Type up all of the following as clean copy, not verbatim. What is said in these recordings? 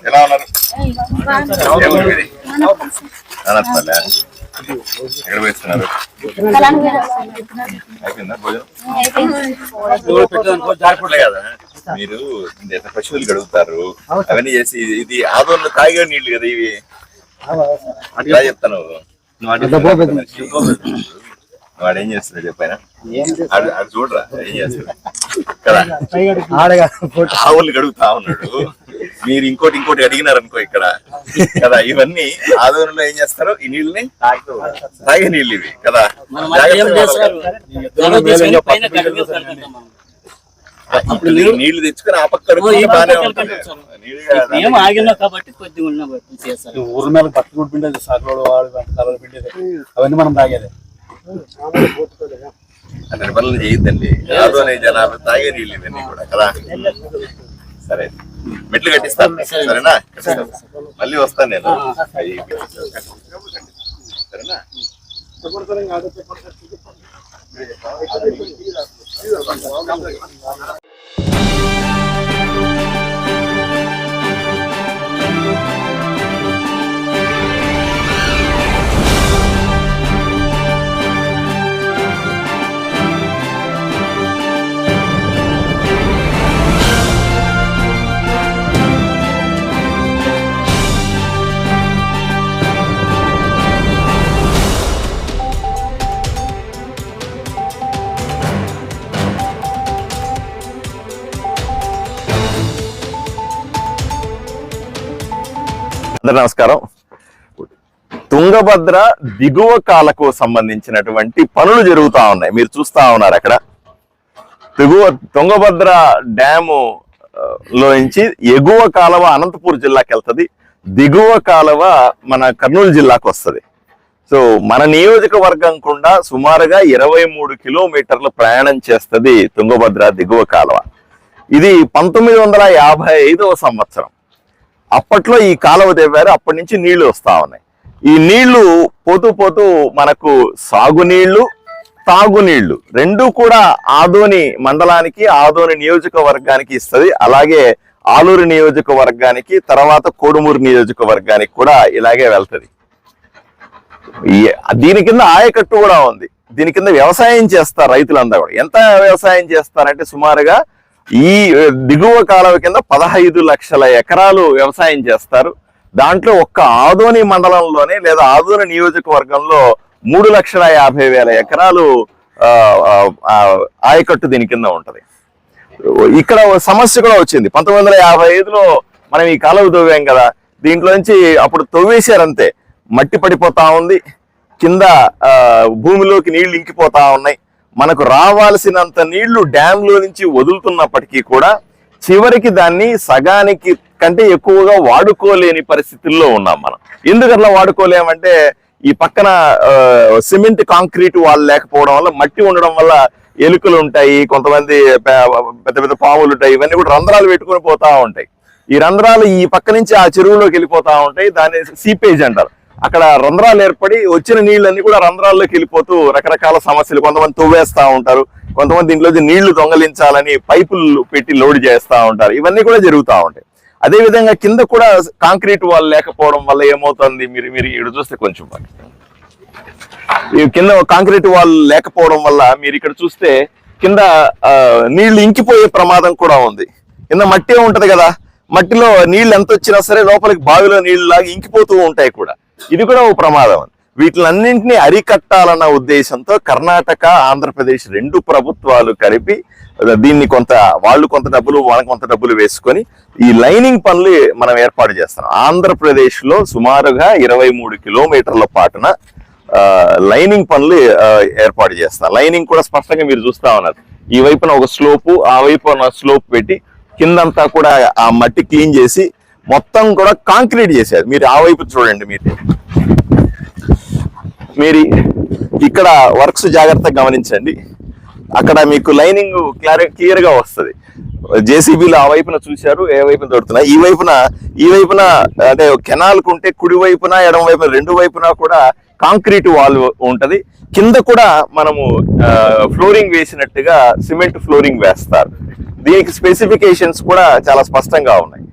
ఎలా ఉన్నారు? ఎక్కడ వేస్తున్నారు? అయిపోయిందా భోజనం? కదా మీరు పశువులు గడుగుతారు అవన్నీ చేసి ఇది ఆదోళ్ళు తాగే నీళ్లు కదా ఇవి. అట్లా చెప్తాను. వాడు ఏం చేస్తున్నాడు చెప్పాయన? అది చూడరా ఏం చేస్తాడు కదా. ఆవులు గడుగుతా ఉన్నాడు. మీరు ఇంకోటి అడిగినారనుకో ఇక్కడ కదా. ఇవన్నీ ఆదోళనలో ఏం చేస్తారు? ఈ నీళ్ళని తాగే నీళ్ళు ఇవి కదా. నీళ్లు తెచ్చుకొని ఆ పక్క ఊరి మీద పట్టుకుంటు పిండేది సాకులోడు వాడు పిండేది అవన్నీ మనం తాగేది. అన్ని పనులు చేయొద్దండి. ఆదోని జనాభా తాగే నీళ్ళు ఇవన్నీ కూడా కదా. సరే మెట్లు కట్టిస్తాను సరేనా? మళ్ళీ వస్తాను నేను సరేనా? నమస్కారం. తుంగభద్ర దిగువ కాలకు సంబంధించినటువంటి పనులు జరుగుతా ఉన్నాయి. మీరు చూస్తా ఉన్నారు అక్కడ తుంగభద్ర డ్యాము లో నుంచి ఎగువ కాలువ అనంతపూర్ జిల్లాకి వెళ్తుంది, దిగువ కాలువ మన కర్నూలు జిల్లాకు వస్తుంది. సో మన నియోజకవర్గం కూడా సుమారుగా 23 కిలోమీటర్లు ప్రయాణం చేస్తుంది తుంగభద్ర దిగువ కాలువ. ఇది 1955వ సంవత్సరం అప్పట్లో ఈ కాలువ తెవ్వారు. అప్పటి నుంచి నీళ్లు వస్తా ఉన్నాయి. ఈ నీళ్లు పోతూ మనకు సాగునీళ్లు, తాగునీళ్లు రెండు కూడా ఆదోని మండలానికి, ఆదోని నియోజకవర్గానికి ఇస్తుంది. అలాగే ఆలూరు నియోజకవర్గానికి, తర్వాత కోడుమూరు నియోజకవర్గానికి కూడా ఇలాగే వెళ్తుంది. దీని కింద ఆయకట్టు కూడా ఉంది. దీని కింద వ్యవసాయం చేస్తారు రైతులందరూ కూడా. ఎంత వ్యవసాయం చేస్తారంటే సుమారుగా ఈ దిగువ కాలువ కింద 15 లక్షల ఎకరాలు వ్యవసాయం చేస్తారు. దాంట్లో ఒక్క ఆదోని మండలంలోనే లేదా ఆదోని నియోజకవర్గంలో 3,50,000 ఎకరాలు ఆయకట్టు దీని కింద ఉంటది. ఇక్కడ సమస్య కూడా వచ్చింది. 1955లో మనం ఈ కాలువ తవ్వాం కదా, దీంట్లోంచి అప్పుడు తవ్వేశారంతే, మట్టి పడిపోతా ఉంది, కింద భూమిలోకి నీళ్లు ఇంకిపోతా ఉన్నాయి. మనకు రావాల్సినంత నీళ్లు డ్యామ్ లో నుంచి వదులుతున్నప్పటికీ కూడా చివరికి దాన్ని సగానికి కంటే ఎక్కువగా వాడుకోలేని పరిస్థితుల్లో ఉన్నాం మనం. ఎందుకట్లా వాడుకోలేమంటే ఈ పక్కన సిమెంట్ కాంక్రీట్ వాల్ లేకపోవడం వల్ల, మట్టి ఉండడం వల్ల ఎలుకలు ఉంటాయి, కొంతమంది పెద్ద పెద్ద పాములు ఉంటాయి, ఇవన్నీ కూడా రంధ్రాలు పెట్టుకొని పోతా ఉంటాయి. ఈ రంధ్రాలు ఈ పక్క నుంచి ఆ చెరువులోకి వెళ్ళిపోతా ఉంటాయి. దాన్ని సీపేజ్ అంటారు. అక్కడ రంధ్రాలు ఏర్పడి వచ్చిన నీళ్ళన్నీ కూడా రంధ్రాల్లోకి వెళ్ళిపోతూ రకరకాల సమస్యలు, కొంతమంది తవ్వేస్తా ఉంటారు, కొంతమంది దీంట్లో నీళ్లు దొంగలించాలని పైపులు పెట్టి లోడ్ చేస్తా ఉంటారు. ఇవన్నీ కూడా జరుగుతూ ఉంటాయి. అదే విధంగా కింద కూడా కాంక్రీట్ వాల్ లేకపోవడం వల్ల ఏమవుతుంది, మీరు ఇక్కడ చూస్తే కొంచెం ఈ కింద కాంక్రీట్ వాల్ లేకపోవడం వల్ల మీరు ఇక్కడ చూస్తే కింద నీళ్లు ఇంకిపోయే ప్రమాదం కూడా ఉంది. కింద మట్టి ఉంటది కదా, మట్టిలో నీళ్లు ఎంత వచ్చినా సరే లోపలికి బావిలో నీళ్లు లాగా ఇంకిపోతూ ఉంటాయి కూడా. ఇది కూడా ఓ ప్రమాదం. వీటిలన్నింటినీ అరికట్టాలన్న ఉద్దేశంతో కర్ణాటక, ఆంధ్రప్రదేశ్ 2 ప్రభుత్వాలు కలిపి దీన్ని వాళ్ళు కొంత డబ్బులు, వాళ్ళకి కొంత డబ్బులు వేసుకొని ఈ లైనింగ్ పనులు మనం ఏర్పాటు చేస్తున్నాం. ఆంధ్రప్రదేశ్ లో సుమారుగా 23 కిలోమీటర్ల పాటున లైనింగ్ పనులు ఏర్పాటు చేస్తాం. లైనింగ్ కూడా స్పష్టంగా మీరు చూస్తా ఉన్నారు. ఈ వైపున ఒక స్లోపు, ఆ వైపున స్లోప్ పెట్టి కిందంతా కూడా ఆ మట్టి క్లీన్ చేసి మొత్తం కూడా కాంక్రీట్ చేశారు. మీరు ఆ వైపు చూడండి. మీరు ఇక్కడ వర్క్స్ జాగ్రత్తగా గమనించండి. అక్కడ మీకు లైనింగ్ క్లియర్ గా వస్తుంది. జేసీబీలు ఆ వైపున చూశారు, ఏ వైపున దొరుకుతున్నాయి. ఈ వైపున అంటే కెనాల్ కుంటే కుడి వైపున, ఎడమ వైపున 2 వైపున కూడా కాంక్రీట్ వాల్ ఉంటది. కింద కూడా మనము ఫ్లోరింగ్ వేసినట్టుగా సిమెంట్ ఫ్లోరింగ్ వేస్తారు. దీనికి స్పెసిఫికేషన్స్ కూడా చాలా స్పష్టంగా ఉన్నాయి.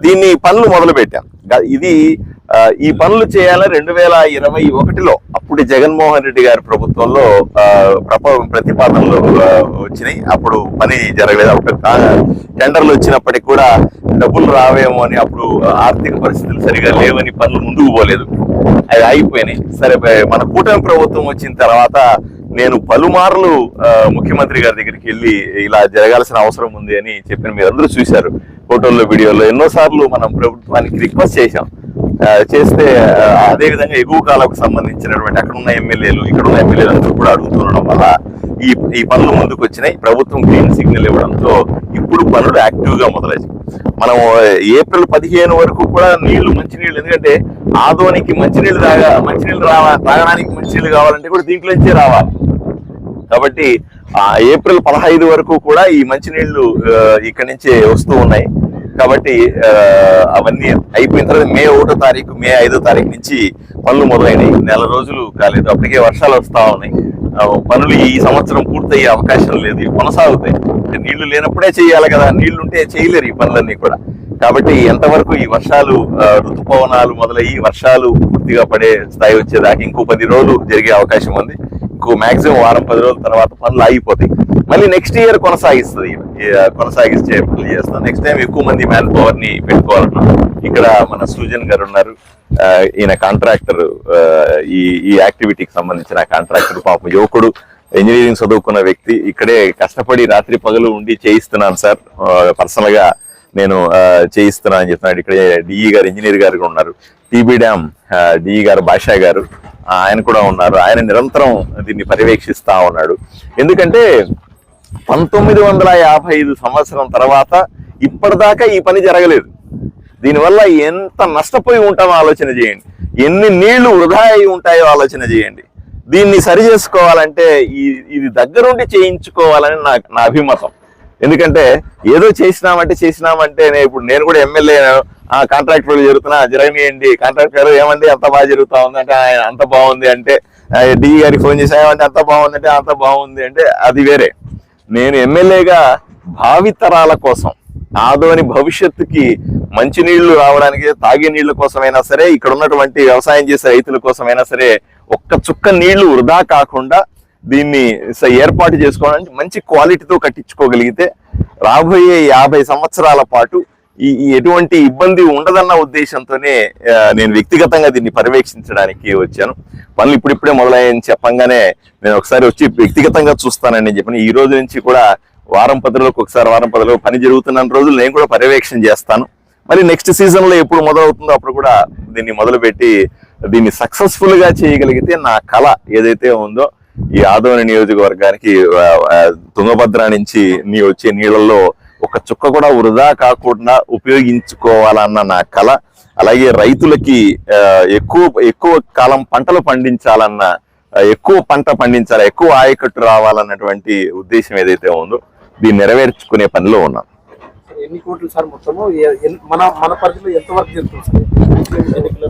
దీన్ని పనులు మొదలు పెట్టాం. ఈ పనులు చేయాలని 2021లో అప్పుడు జగన్మోహన్ రెడ్డి గారి ప్రభుత్వంలో ప్రతిపాదనలు వచ్చినాయి. అప్పుడు పని జరగలేదు. అప్పుడు టెండర్లు వచ్చినప్పటికి కూడా డబ్బులు రావేమో అని, అప్పుడు ఆర్థిక పరిస్థితులు సరిగా లేవని పనులు ముందుకు పోలేదు, అవి ఆగిపోయినాయి. సరే, మన కూటమి ప్రభుత్వం వచ్చిన తర్వాత నేను పలుమార్లు ముఖ్యమంత్రి గారి దగ్గరికి వెళ్ళి ఇలా జరగాల్సిన అవసరం ఉంది అని చెప్పిన మీరందరూ చూశారు ఫోటోల్లో, వీడియోలో. ఎన్నోసార్లు మనం ప్రభుత్వానికి రిక్వెస్ట్ చేస్తే అదే విధంగా ఎగువ కాలకు సంబంధించినటువంటి అక్కడున్న ఎమ్మెల్యేలు, ఇక్కడున్న ఎమ్మెల్యేలు అందరూ కూడా అడుగుతుండడం వల్ల ఈ పనులు ముందుకు వచ్చినాయి. ప్రభుత్వం గ్రీన్ సిగ్నల్ ఇవ్వడంతో ఇప్పుడు పనులు యాక్టివ్ గా మొదలయ్యాయి. మనం ఏప్రిల్ 15 వరకు కూడా మంచినీళ్ళు, ఎందుకంటే ఆదోనికి మంచినీళ్ళు తాగడానికి మంచినీళ్ళు కావాలంటే కూడా దీంట్లోంచే రావాలి. కాబట్టి ఏప్రిల్ 15 వరకు కూడా ఈ మంచినీళ్లు ఇక్కడి నుంచే వస్తూ ఉన్నాయి. కాబట్టి అవన్నీ అయిపోయిన తర్వాత మే 1వ తారీఖు, మే 5వ తారీఖు నుంచి పనులు మొదలైనవి. నెల రోజులు కాలేదు, అప్పటికే వర్షాలు వస్తా ఉన్నాయి. పనులు ఈ సంవత్సరం పూర్తయ్యే అవకాశం లేదు, కొనసాగుతాయి. నీళ్లు లేనప్పుడే చేయాలి కదా, నీళ్లు ఉంటే చేయలేరు ఈ పనులన్నీ కూడా. కాబట్టి ఎంతవరకు ఈ వర్షాలు, ఋతుపవనాలు మొదలయ్యి వర్షాలు పూర్తిగా పడే స్థాయి వచ్చేదాకా ఇంకో 10 రోజులు జరిగే అవకాశం ఉంది. ఇంకో మాక్సిమం వారం 10 రోజుల తర్వాత పనులు ఆగిపోతాయి. మళ్ళీ నెక్స్ట్ ఇయర్ కొనసాగిస్తే పనులు చేస్తాం. నెక్స్ట్ టైం ఎక్కువ మంది మ్యాన్ పవర్ ని పెట్టుకోవాలన్నా ఇక్కడ మన సృజన్ గారు ఉన్నారు. ఈయన కాంట్రాక్టర్, ఈ యాక్టివిటీకి సంబంధించిన కాంట్రాక్టర్. పాపం యువకుడు, ఇంజనీరింగ్ చదువుకున్న వ్యక్తి. ఇక్కడే కష్టపడి రాత్రి పగలు ఉండి చేయిస్తున్నాను సార్, పర్సనల్ గా నేను చేయిస్తున్నా అని చెప్తున్నాడు. ఇక్కడ డిఈ గారు, ఇంజనీర్ గారు ఉన్నారు. టీబీ డ్యామ్ డిఈ గారు భాషా గారు, ఆయన కూడా ఉన్నారు. ఆయన నిరంతరం దీన్ని పర్యవేక్షిస్తా ఉన్నాడు. ఎందుకంటే 1955 సంవత్సరం తర్వాత ఇప్పటిదాకా ఈ పని జరగలేదు. దీనివల్ల ఎంత నష్టపోయి ఉంటామో ఆలోచన చేయండి, ఎన్ని నీళ్లు వృధా అయి ఉంటాయో ఆలోచన చేయండి. దీన్ని సరి చేసుకోవాలంటే ఇది దగ్గరుండి చేయించుకోవాలని నా అభిమతం. ఎందుకంటే ఏదో చేసినామంటే ఇప్పుడు నేను కూడా ఎమ్మెల్యే, కాంట్రాక్టర్ జరగనియండి, కాంట్రాక్టర్ ఏమండి అంత బాగా జరుగుతా ఉంది అంటే ఆయన అంత బాగుంది అంటే, డిఈ గారికి ఫోన్ చేసి ఏమంటే అంత బాగుంది అంటే అంత బాగుంది అంటే అది వేరే. నేను ఎమ్మెల్యేగా భావితరాల కోసం, ఆదోని భవిష్యత్తుకి మంచినీళ్లు రావడానికి, తాగే నీళ్ల కోసమైనా సరే, ఇక్కడ ఉన్నటువంటి వ్యవసాయం చేసే రైతుల కోసమైనా సరే, ఒక్క చుక్క నీళ్లు వృధా కాకుండా దీన్ని ఏర్పాటు చేసుకోవడానికి మంచి క్వాలిటీతో కట్టించుకోగలిగితే రాబోయే 50 సంవత్సరాల పాటు ఎటువంటి ఇబ్బంది ఉండదన్న ఉద్దేశంతోనే నేను వ్యక్తిగతంగా దీన్ని పర్యవేక్షించడానికి వచ్చాను. పనులు ఇప్పుడిప్పుడే మొదలయ్యని చెప్పంగానే నేను ఒకసారి వచ్చి వ్యక్తిగతంగా చూస్తానని చెప్పిన. ఈ రోజు నుంచి కూడా వారం 10 రోజులకు ఒకసారి, వారం 10 రోజులు పని జరుగుతున్న రోజులు నేను కూడా పర్యవేక్షణ చేస్తాను. మరి నెక్స్ట్ సీజన్ లో ఎప్పుడు మొదలవుతుందో అప్పుడు కూడా దీన్ని మొదలుపెట్టి దీన్ని సక్సెస్ఫుల్ గా చేయగలిగితే నా కళ ఏదైతే ఉందో, ఈ ఆదోని నియోజకవర్గానికి తుంగభద్ర నుంచి వచ్చే నీళ్ళల్లో ఒక చుక్క కూడా వృధా కాకుండా ఉపయోగించుకోవాలన్న నా కళ. అలాగే రైతులకి ఎక్కువ కాలం పంటలు పండించాలన్న, ఎక్కువ పంట పండించాలి, ఎక్కువ ఆయకట్టు రావాలన్నటువంటి ఉద్దేశం ఏదైతే ఉందో దీన్ని నెరవేర్చుకునే పనిలో ఉన్నాం. ఎన్ని కోట్లు సార్ మొత్తము మన మన పరిధిలో ఎంత వరకు జరుగుతుంది సార్? ఎన్ని కిలోమీటర్లు?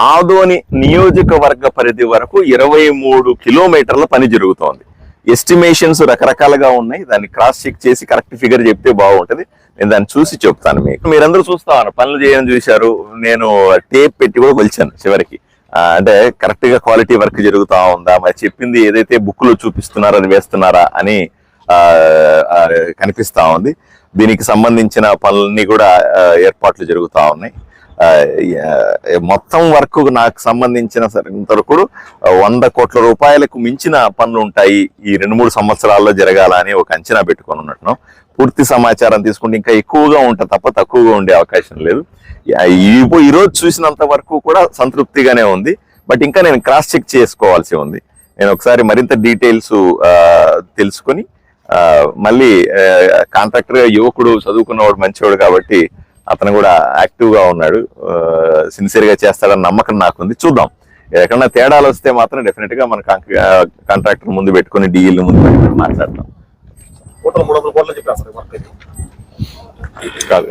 ఆదోని నియోజకవర్గ పరిధి వరకు 23 కిలోమీటర్ల పని జరుగుతోంది. ఎస్టిమేషన్స్ రకరకాలుగా ఉన్నాయి, దాన్ని క్రాస్ చెక్ చేసి కరెక్ట్ ఫిగర్ చెప్తే బాగుంటది. నేను దాన్ని చూసి చెప్తాను మీకు. మీరందరూ చూస్తాను పనులు చేయడం చూశారు, నేను టేప్ పెట్టి కూడా కొలిచాను చివరికి. అంటే కరెక్ట్ గా క్వాలిటీ వర్క్ జరుగుతా ఉందా, మరి చెప్పింది ఏదైతే బుక్ లో చూపిస్తున్నారో అది వేస్తున్నారా అని కనిపిస్తా ఉంది. దీనికి సంబంధించిన పనులన్నీ కూడా ఏర్పాట్లు జరుగుతా ఉన్నాయి. మొత్తం వర్క్ నాకు సంబంధించిన వరకు 100 కోట్ల రూపాయలకు మించిన పనులు ఉంటాయి ఈ 2-3 సంవత్సరాల్లో జరగాలని ఒక అంచనా పెట్టుకొని ఉన్నట్టున్నాం. పూర్తి సమాచారం తీసుకుంటే ఇంకా ఎక్కువగా ఉంటుంది తప్ప తక్కువగా ఉండే అవకాశం లేదు. ఈ రోజు చూసినంత వరకు కూడా సంతృప్తిగానే ఉంది. బట్ ఇంకా నేను క్రాస్ చెక్ చేసుకోవాల్సి ఉంది. నేను ఒకసారి మరింత డీటెయిల్స్ తెలుసుకొని మళ్ళీ కాంట్రాక్టర్ యువకుడు, చదువుకున్నవాడు, మంచివాడు కాబట్టి అతను కూడా యాక్టివ్ గా ఉన్నాడు, సిన్సియర్ గా చేస్తాడన్న నమ్మకం నాకుంది. చూద్దాం, ఎక్కడన్నా తేడాలు వస్తే మాత్రం డెఫినెట్ గా మన కాంట్రాక్టర్ ముందు పెట్టుకుని డీఎల్ ముందు పెట్టుకుని మాట్లాడతాం. టోటల్ 300 కోట్లు చెప్పారు సార్ వర్క్ అయితే. కాదు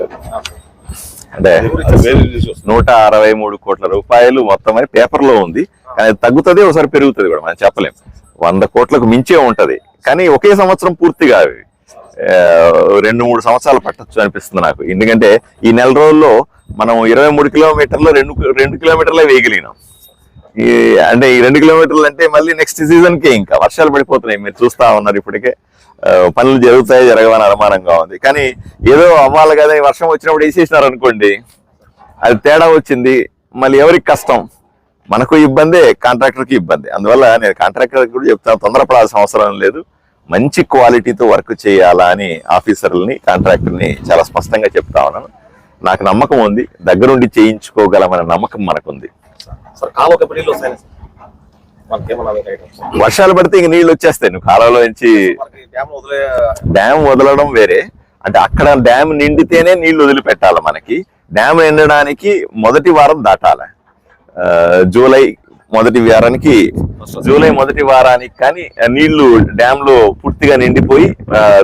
అంటే 163 కోట్ల రూపాయలు మొత్తం అని పేపర్ లో ఉంది. కానీ తగ్గుతుంది, ఒకసారి పెరుగుతుంది కూడా, మనం చెప్పలేం. 100 కోట్లకు మించే ఉంటది. కానీ ఒకే సంవత్సరం పూర్తిగా 2-3 సంవత్సరాలు పట్టొచ్చు అనిపిస్తుంది నాకు. ఎందుకంటే ఈ నెల రోజుల్లో మనం 23 కిలోమీటర్లు 2 కిలోమీటర్లే వేయగలిగినాం. అంటే ఈ 2 కిలోమీటర్లు అంటే మళ్ళీ నెక్స్ట్ సీజన్ కే ఇంకా వర్షాలు పడిపోతున్నాయి, మీరు చూస్తా ఉన్నారు. ఇప్పటికే పనులు జరుగుతాయి, జరగవని అనుమానంగా ఉంది. కానీ ఏదో అవ్వాలి కదా, వర్షం వచ్చినప్పుడు వేసేసినారు అనుకోండి, అది తేడా వచ్చింది, మళ్ళీ ఎవరికి కష్టం? మనకు ఇబ్బందే, కాంట్రాక్టర్కి ఇబ్బంది. అందువల్ల నేను కాంట్రాక్టర్ కూడా చెప్తాను, తొందరపడాల్సిన అవసరం లేదు. మంచి క్వాలిటీతో వర్క్ చేయాలా అని ఆఫీసర్లని, కాంట్రాక్టర్ని చాలా స్పష్టంగా చెప్తా ఉన్నాను. నాకు నమ్మకం ఉంది, దగ్గరుండి చేయించుకోగలమనే నమ్మకం మనకుంది. వర్షాలు పడితే ఇంక నీళ్ళు వచ్చేస్తాయి. నువ్వు కాలంలో నుంచి డ్యామ్ వదలడం వేరే, అంటే అక్కడ డ్యామ్ నిండితేనే నీళ్లు వదిలిపెట్టాలి. మనకి డ్యామ్ నిండడానికి మొదటి వారం దాటాలి. జూలై మొదటి వారానికి కానీ నీళ్లు డ్యామ్ లో పూర్తిగా నిండిపోయి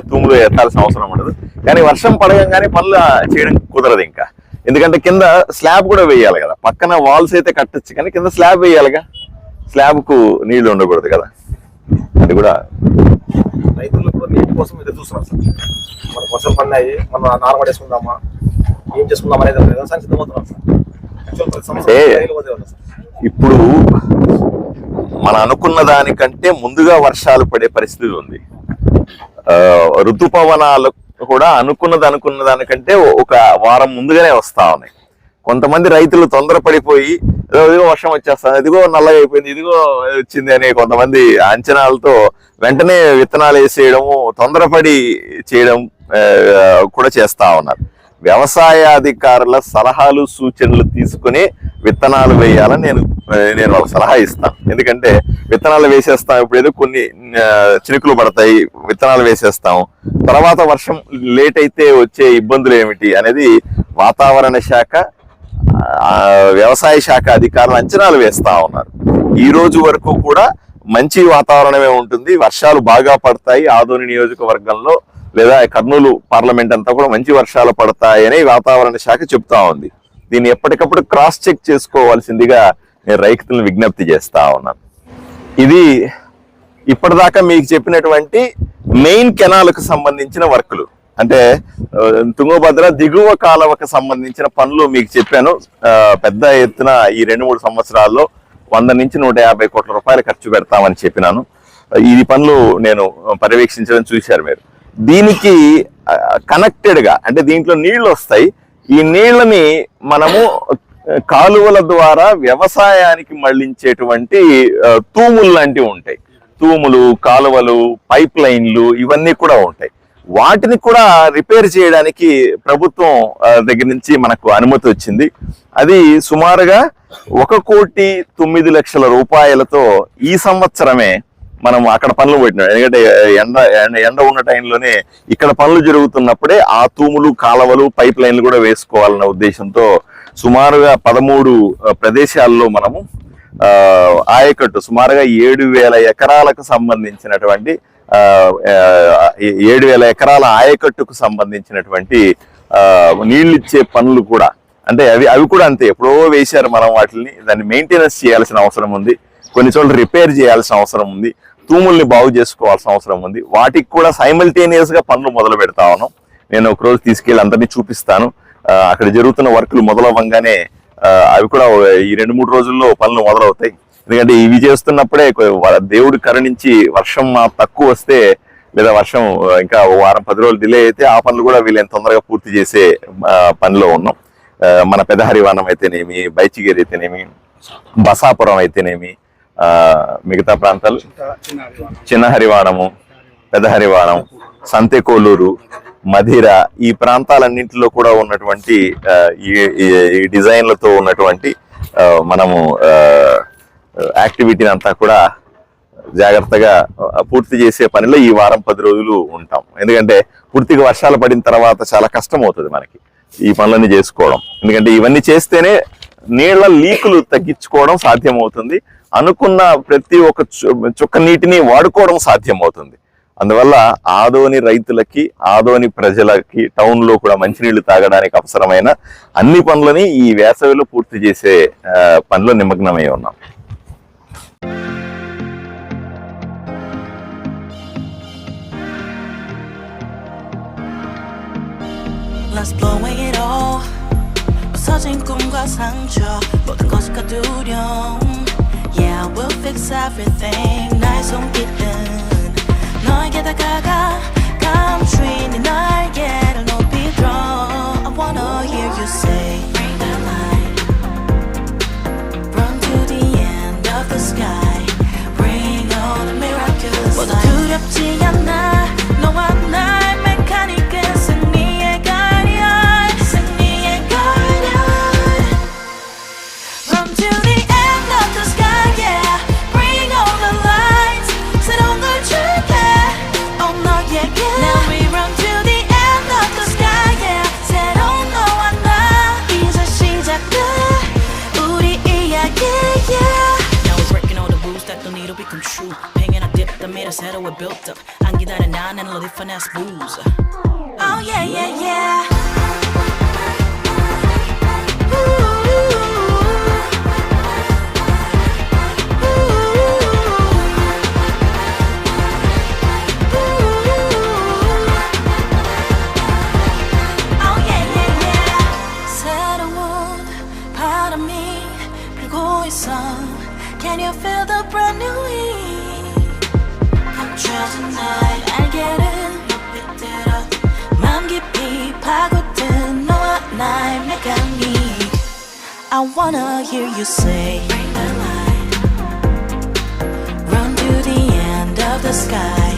తూములు ఎత్తాల్సిన అవసరం ఉండదు. కానీ వర్షం పడగానే పనులు చేయడం కుదరదు ఇంకా. ఎందుకంటే కింద స్లాబ్ కూడా వేయాలి కదా, పక్కన వాల్స్ అయితే కట్టొచ్చు కానీ కింద స్లాబ్ వేయాలిగా. స్లాబ్ కు నీళ్లు ఉండకూడదు కదా, అది కూడా. రైతులు కూడా నీటి కోసం ఎదురు చూస్తున్నారు సార్. మన వర్షం పడినాయి, మనం నారు పడేసుకుందామా, ఏం చేసుకుందాం అనేది వ్యవసాయం సిద్ధమవుతున్నారు సార్. ఇప్పుడు మనం అనుకున్న దానికంటే ముందుగా వర్షాలు పడే పరిస్థితి ఉంది. ఋతుపవనాలు కూడా అనుకున్న దానికంటే ఒక వారం ముందుగానే వస్తా ఉన్నాయి. కొంతమంది రైతులు తొందరపడిపోయి ఇదిగో వర్షం వచ్చేస్తాను, ఇదిగో నల్లగా అయిపోయింది, ఇదిగో వచ్చింది అనే కొంతమంది అంచనాలతో వెంటనే విత్తనాలు వేసేయడము, తొందరపడి చేయడం కూడా చేస్తా ఉన్నారు. వ్యవసాయ అధికారుల సలహాలు, సూచనలు తీసుకుని విత్తనాలు వేయాలని నేను వాళ్ళకి సలహా ఇస్తాను. ఎందుకంటే విత్తనాలు వేసేస్తాం, ఇప్పుడు ఏదో కొన్ని చినుకులు పడతాయి, విత్తనాలు వేసేస్తాం, తర్వాత వర్షం లేట్ అయితే వచ్చే ఇబ్బందులు ఏమిటి అనేది వాతావరణ శాఖ, వ్యవసాయ శాఖ అధికారులు అంచనాలు వేస్తా ఉన్నారు. ఈ రోజు వరకు కూడా మంచి వాతావరణమే ఉంటుంది, వర్షాలు బాగా పడతాయి. ఆదోని నియోజకవర్గంలో లేదా కర్నూలు పార్లమెంట్ అంతా కూడా మంచి వర్షాలు పడతాయని వాతావరణ శాఖ చెప్తా ఉంది. దీన్ని ఎప్పటికప్పుడు క్రాస్ చెక్ చేసుకోవాల్సిందిగా నేను రైతులను విజ్ఞప్తి చేస్తా ఉన్నాను. ఇది ఇప్పటిదాకా మీకు చెప్పినటువంటి మెయిన్ కెనాల్కు సంబంధించిన వర్కులు. అంటే తుంగభద్ర దిగువ కాలువకు సంబంధించిన పనులు మీకు చెప్పాను. పెద్ద ఎత్తున ఈ 2-3 సంవత్సరాల్లో 100 నుంచి 150 కోట్ల రూపాయలు ఖర్చు పెడతామని చెప్పినాను. ఈ పనులు నేను పర్యవేక్షించడం చూశారు మీరు. దీనికి కనెక్టెడ్ గా, అంటే దీంట్లో నీళ్లు వస్తాయి, ఈ నీళ్ళని మనము కాలువల ద్వారా వ్యవసాయానికి మళ్లించేటువంటి తూములు లాంటివి ఉంటాయి. తూములు, కాలువలు, పైప్ లైన్లు ఇవన్నీ కూడా ఉంటాయి. వాటిని కూడా రిపేర్ చేయడానికి ప్రభుత్వం దగ్గర నుంచి మనకు అనుమతి వచ్చింది. అది సుమారుగా 1,09,00,000 రూపాయలతో ఈ సంవత్సరమే మనం అక్కడ పనులు పెట్టినాం. ఎందుకంటే ఎండ ఉన్న టైంలోనే ఇక్కడ పనులు జరుగుతున్నప్పుడే ఆ తూములు, కాలువలు, పైప్ లైన్లు కూడా వేసుకోవాలన్న ఉద్దేశంతో సుమారుగా 13 ప్రదేశాల్లో మనము ఆయకట్టు సుమారుగా 7,000 ఎకరాలకు సంబంధించినటువంటి 7,000 ఎకరాల ఆయకట్టుకు సంబంధించినటువంటి నీళ్ళిచ్చే పనులు కూడా, అంటే అవి కూడా అంతే, ఎప్పుడో వేశారు మనం వాటిని, దాన్ని మెయింటెనెన్స్ చేయాల్సిన అవసరం ఉంది, కొన్ని చోట్ల రిపేర్ చేయాల్సిన అవసరం ఉంది, తూముల్ని బాగు చేసుకోవాల్సిన అవసరం ఉంది. వాటికి కూడా సైమల్టేనియస్ గా పనులు మొదలు పెడతా ఉన్నాం. నేను ఒక రోజు తీసుకెళ్ళి అందరినీ చూపిస్తాను. అక్కడ జరుగుతున్న వర్కులు మొదలవ్వగానే అవి కూడా ఈ 2-3 రోజుల్లో పనులు మొదలవుతాయి. ఎందుకంటే ఇవి చేస్తున్నప్పుడే దేవుడు కరుణించి వర్షం తక్కువ వస్తే, లేదా వర్షం ఇంకా 1-10 రోజులు డిలే అయితే ఆ పనులు కూడా వీళ్ళని తొందరగా పూర్తి చేసే పనిలో ఉన్నాం. మన పెద్ద హరివానం అయితేనేమి, బైచిగేరి అయితేనేమి, బసాపురం అయితేనేమి, మిగతా ప్రాంతాలు చిన్న హరివానము, పెద్ద హరివానం, సంతెకోలూరు, మధిర, ఈ ప్రాంతాలన్నింటిలో కూడా ఉన్నటువంటి ఈ డిజైన్లతో ఉన్నటువంటి మనము యాక్టివిటీని అంతా కూడా జాగ్రత్తగా పూర్తి చేసే పనిలో ఈ 1-10 రోజులు ఉంటాం. ఎందుకంటే పూర్తిగా వర్షాలు పడిన తర్వాత చాలా కష్టం అవుతుంది మనకి ఈ పనులన్నీ చేసుకోవడం. ఎందుకంటే ఇవన్నీ చేస్తేనే నీళ్ల లీకులు తగ్గించుకోవడం సాధ్యమవుతుంది, అనుకున్న ప్రతి ఒక్క చుక్క నీటిని వాడుకోవడం సాధ్యమవుతుంది. అందువల్ల ఆదోని రైతులకి, ఆదోని ప్రజలకి, టౌన్ లో కూడా మంచినీళ్లు తాగడానికి అవసరమైన అన్ని పనులని ఈ వేసవిలో పూర్తి చేసే పనిలో నిమగ్నమై ఉన్నాం. Let's blow it all. 부서진 꿈과 상처 모든 것이 두려움. Yeah, we'll fix everything. 나의 손길은 너에게 다가가 감추인 네 날개를 높이 들어. I wanna hear you say, bring the light. Run to the end of the sky. Bring all the miraculous light. 모두 두렵지 않아. 너와 날 메카닉은 승리의 guardian. 승리의 guardian. Run to the end of the sky, yeah. Bring all the lights. 새로운 걸 줄게. Oh, 너에게. Now we run to the end of the sky, yeah. 새로운 너와 나 이제 시작돼. 우리 이야기, yeah. Now we're breaking all the rules that don't need to become true. Hanging I dip the mirror, 새로 we built up. 안 기다려 난 and loaded finesse booze. Oh yeah, yeah, yeah. Oh yeah, yeah, yeah. 새로운 바람이 불고 있어. Can you feel the brand new heat? 감춰진 나의 날개를 높이 들어. 마음 깊이 파고든 너와 나의 메카닉. I wanna hear you say, bring the light. Run to the end of the sky.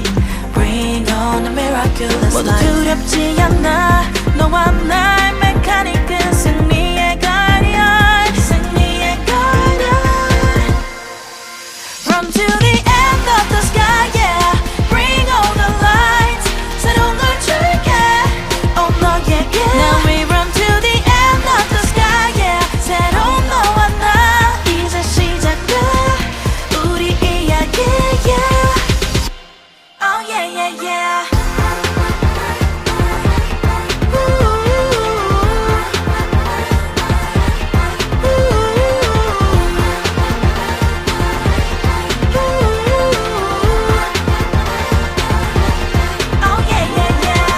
Bring on the miraculous light. 모두 두렵지 않아. 너와 나의 메카닉은 승리.